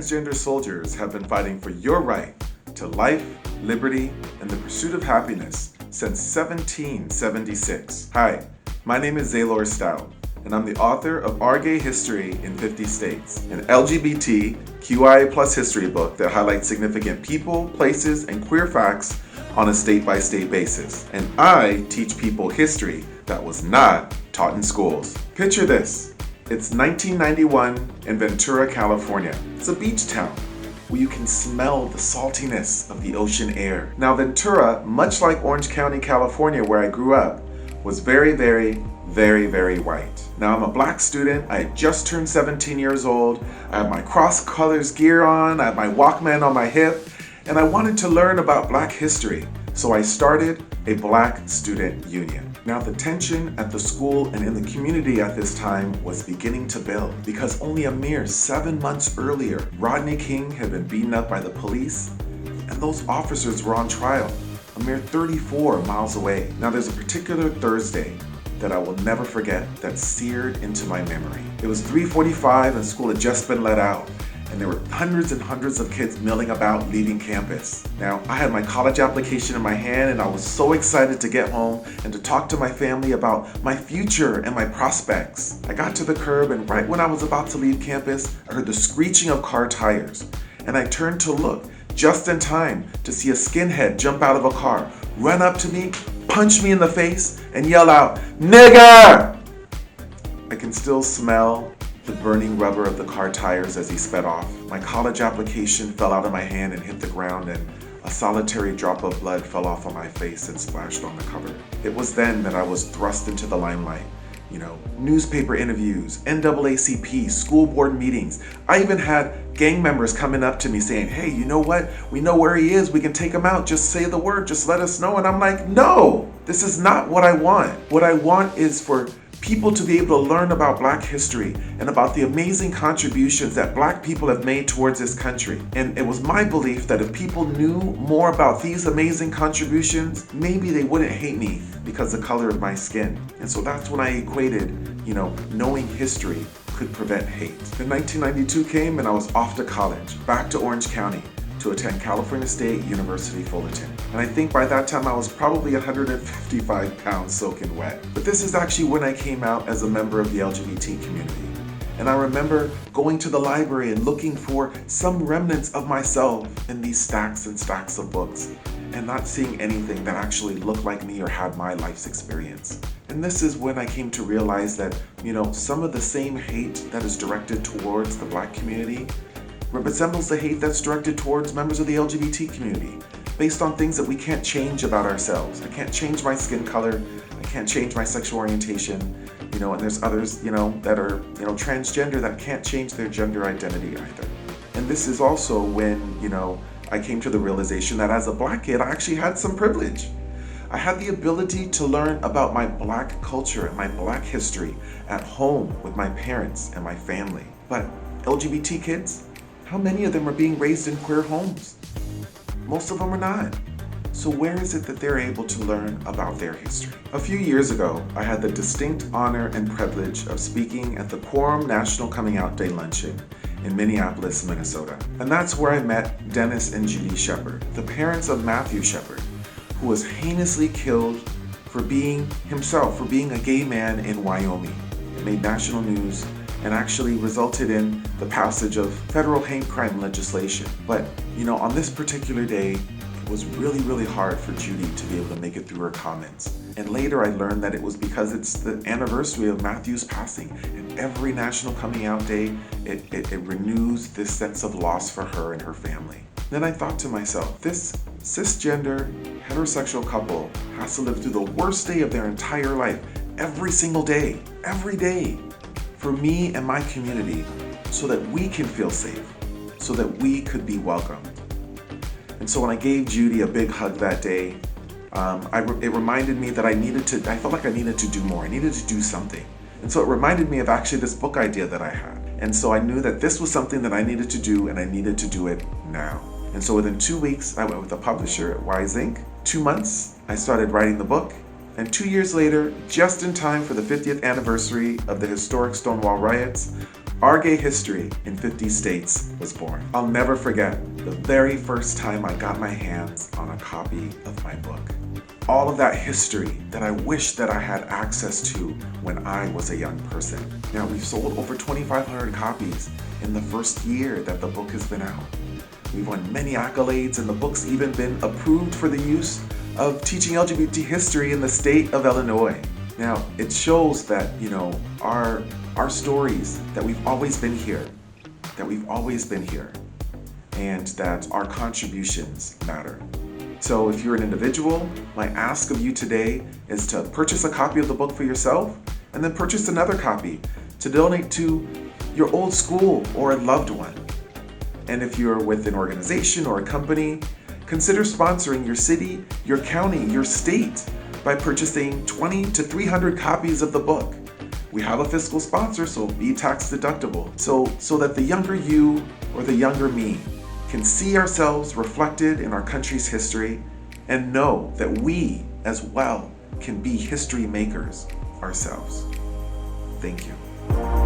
transgender soldiers have been fighting for your right to life, liberty, and the pursuit of happiness since 1776. Hi, my name is Zaylor Stout, and I'm the author of Our Gay History in 50 States, an LGBTQIA+ history book that highlights significant people, places, and queer facts on a state-by-state basis. And I teach people history that was not taught in schools. Picture this. It's 1991 in Ventura, California. It's a beach town where you can smell the saltiness of the ocean air. Now, Ventura, much like Orange County, California, where I grew up, was very, very white. Now, I'm a black student. I had just turned 17 years old. I had my cross colors gear on. I had my Walkman on my hip. And I wanted to learn about black history. So I started a Black Student Union. Now, the tension at the school and in the community at this time was beginning to build because only a mere 7 months earlier, Rodney King had been beaten up by the police, and those officers were on trial a mere 34 miles away. Now, there's a particular Thursday that I will never forget that seared into my memory. It was 3:45 and school had just been let out, and there were hundreds and hundreds of kids milling about leaving campus. Now, I had my college application in my hand and I was so excited to get home and to talk to my family about my future and my prospects. I got to the curb and right when I was about to leave campus, I heard the screeching of car tires. And I turned to look just in time to see a skinhead jump out of a car, run up to me, punch me in the face, and yell out, "Nigger!" I can still smell the burning rubber of the car tires as he sped off. My college application fell out of my hand and hit the ground, and a solitary drop of blood fell off on my face and splashed on the cover. It was then that I was thrust into the limelight. Newspaper interviews, NAACP, school board meetings. I even had gang members coming up to me saying, "Hey, you know what? We know where he is. We can take him out. Just say the word. Just let us know." And I'm like, no, this is not what I want. What I want is for people to be able to learn about Black history and about the amazing contributions that Black people have made towards this country. And it was my belief that if people knew more about these amazing contributions, maybe they wouldn't hate me because of the color of my skin. And so that's when I equated, knowing history could prevent hate. Then 1992 came and I was off to college, back to Orange County, to attend California State University, Fullerton. And I think by that time I was probably 155 pounds soaking wet. But this is actually when I came out as a member of the LGBT community. And I remember going to the library and looking for some remnants of myself in these stacks and stacks of books and not seeing anything that actually looked like me or had my life's experience. And this is when I came to realize that, some of the same hate that is directed towards the Black community resembles the hate that's directed towards members of the LGBT community, based on things that we can't change about ourselves. I can't change my skin color, I can't change my sexual orientation, and there's others, that are, transgender that can't change their gender identity either. And this is also when, I came to the realization that as a Black kid, I actually had some privilege. I had the ability to learn about my Black culture and my Black history at home with my parents and my family. But LGBT kids, how many of them are being raised in queer homes? Most of them are not. So where is it that they're able to learn about their history? A few years ago, I had the distinct honor and privilege of speaking at the Quorum National Coming Out Day Luncheon in Minneapolis, Minnesota. And that's where I met Dennis and Judy Shepard, the parents of Matthew Shepard, who was heinously killed for being a gay man in Wyoming. It made national news and actually resulted in the passage of federal hate crime legislation. But, on this particular day, it was really hard for Judy to be able to make it through her comments. And later I learned that it was because it's the anniversary of Matthew's passing, and every National Coming Out Day, it renews this sense of loss for her and her family. Then I thought to myself, this cisgender, heterosexual couple has to live through the worst day of their entire life, every single day, every day, for me and my community, so that we can feel safe, so that we could be welcomed. And so when I gave Judy a big hug that day, it reminded me that I felt like I needed to do more. I needed to do something. And so it reminded me of actually this book idea that I had. And so I knew that this was something that I needed to do, and I needed to do it now. And so within 2 weeks, I went with a publisher at Wise Inc. 2 months, I started writing the book. And 2 years later, just in time for the 50th anniversary of the historic Stonewall riots, Our Gay History in 50 States was born. I'll never forget the very first time I got my hands on a copy of my book. All of that history that I wish that I had access to when I was a young person. Now, we've sold over 2,500 copies in the first year that the book has been out. We've won many accolades, and the book's even been approved for the use of teaching LGBT history in the state of Illinois. Now, it shows that, our stories, that we've always been here, and that our contributions matter. So if you're an individual, my ask of you today is to purchase a copy of the book for yourself, and then purchase another copy to donate to your old school or a loved one. And if you're with an organization or a company, consider sponsoring your city, your county, your state by purchasing 20 to 300 copies of the book. We have a fiscal sponsor, so be tax deductible. So that the younger you or the younger me can see ourselves reflected in our country's history and know that we as well can be history makers ourselves. Thank you.